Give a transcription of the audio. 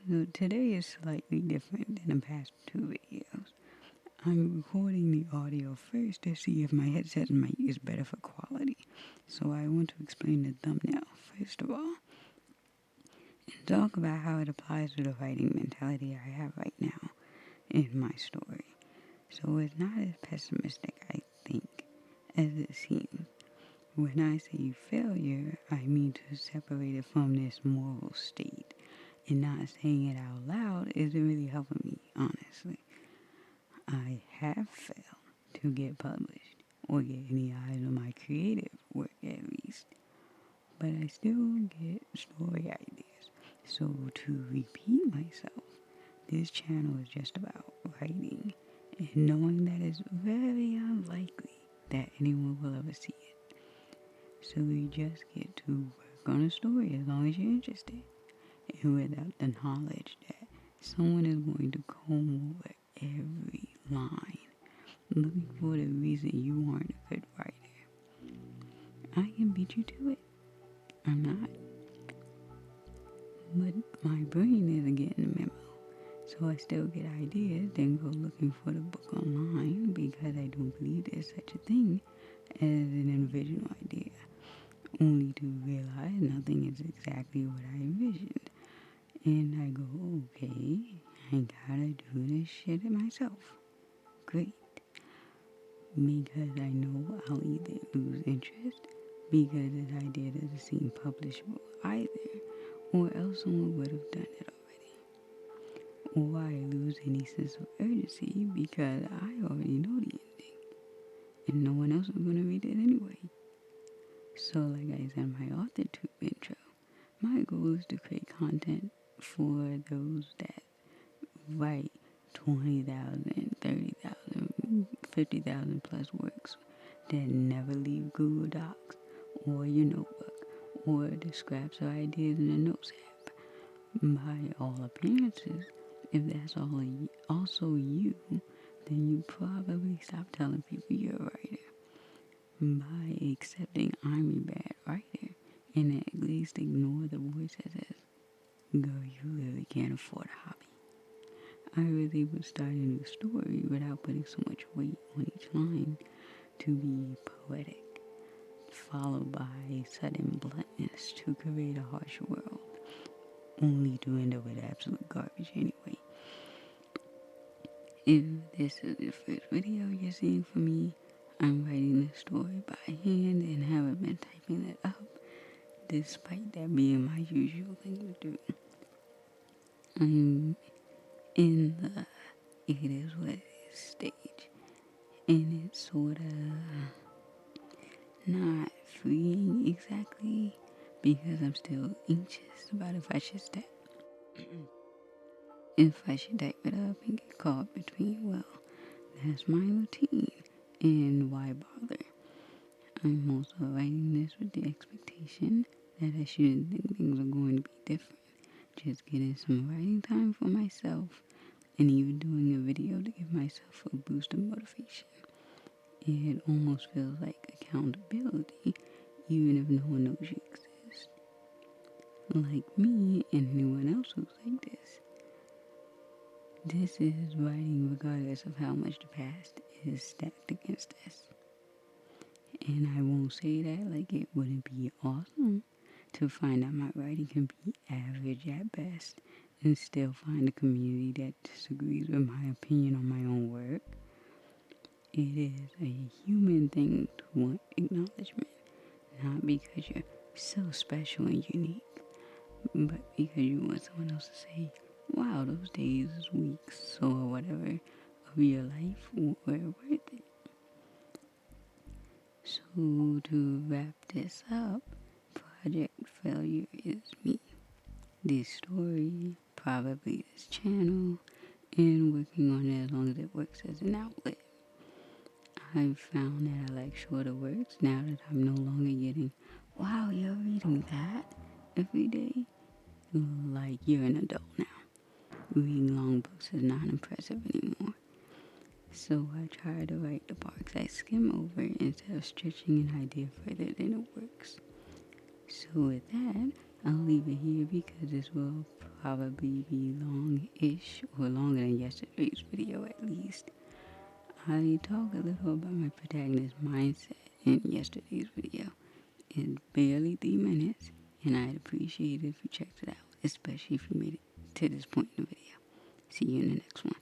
So today is slightly different than the past two videos. I'm recording the audio first to see if my headset mic is better for quality. So I want to explain the thumbnail first of all and talk about how it applies to the writing mentality I have right now in my story. So it's not as pessimistic, I think, as it seems. When I say failure, I mean to separate it from this moral state. And not saying it out loud isn't really helping me, honestly. I have failed to get published or get any eyes on my creative work at least. But I still get story ideas. So to repeat myself, this channel is just about writing and knowing that it's very unlikely that anyone will ever see it. So we just get to work on a story as long as you're interested. And without the knowledge that someone is going to comb over every line, looking for the reason you aren't a good writer. I can beat you to it. I'm not. But my brain isn't getting the memo. So I still get ideas, then go looking for the book online because I don't believe there's such a thing as an original idea. Only to realize nothing is exactly what I envisioned. And I go, okay, I gotta do this shit myself. Great. Because I know I'll either lose interest because this idea doesn't seem publishable either, or else someone would have done it already. Or I lose any sense of urgency because I already know the ending, and no one else is gonna read it anyway. So like I said in my Authortube intro, my goal is to create content for those that write 20,000, 30,000, 50,000 plus works that never leave Google Docs or your notebook or the scraps or ideas in a notes app. By all appearances, if that's also you, then you probably stop telling people you're a writer. By accepting I'm a bad writer and at least ignore the voice that says, girl, you really can't afford a hobby. I was able to start a new story without putting so much weight on each line to be poetic, followed by sudden bluntness to create a harsh world, only to end up with absolute garbage anyway. If this is the first video you're seeing from me, I'm writing this story by hand and haven't been typing it up, despite that being my usual thing to do. I'm in the it is what it is stage, and it's sort of not freeing exactly because I'm still anxious about if I should type it up and get caught between, well, that's my routine, and why bother? I'm also writing this with the expectation that I shouldn't think things are going to be different. Just getting some writing time for myself and even doing a video to give myself a boost of motivation. It almost feels like accountability, even if no one knows you exist. Like me and anyone else who's like this. This is writing regardless of how much the past is stacked against us. And I won't say that like it wouldn't be awesome to find out my writing can be average at best and still find a community that disagrees with my opinion on my own work. It is a human thing to want acknowledgement, not because you're so special and unique, but because you want someone else to say, wow, those days, weeks, or whatever of your life were worth it. So to wrap this up, Project Failure is me. This story, probably this channel, and working on it as long as it works as an outlet. I've found that I like shorter works now that I'm no longer getting, wow, you're reading that every day. Like you're an adult now. Reading long books is not impressive anymore. So I try to write the parts I skim over instead of stretching an idea further than it works. So with that, I'll leave it here because this will probably be long-ish or longer than yesterday's video at least. I talk a little about my protagonist's mindset in yesterday's video. It's barely 3 minutes, and I'd appreciate it if you checked it out, especially if you made it to this point in the video. See you in the next one.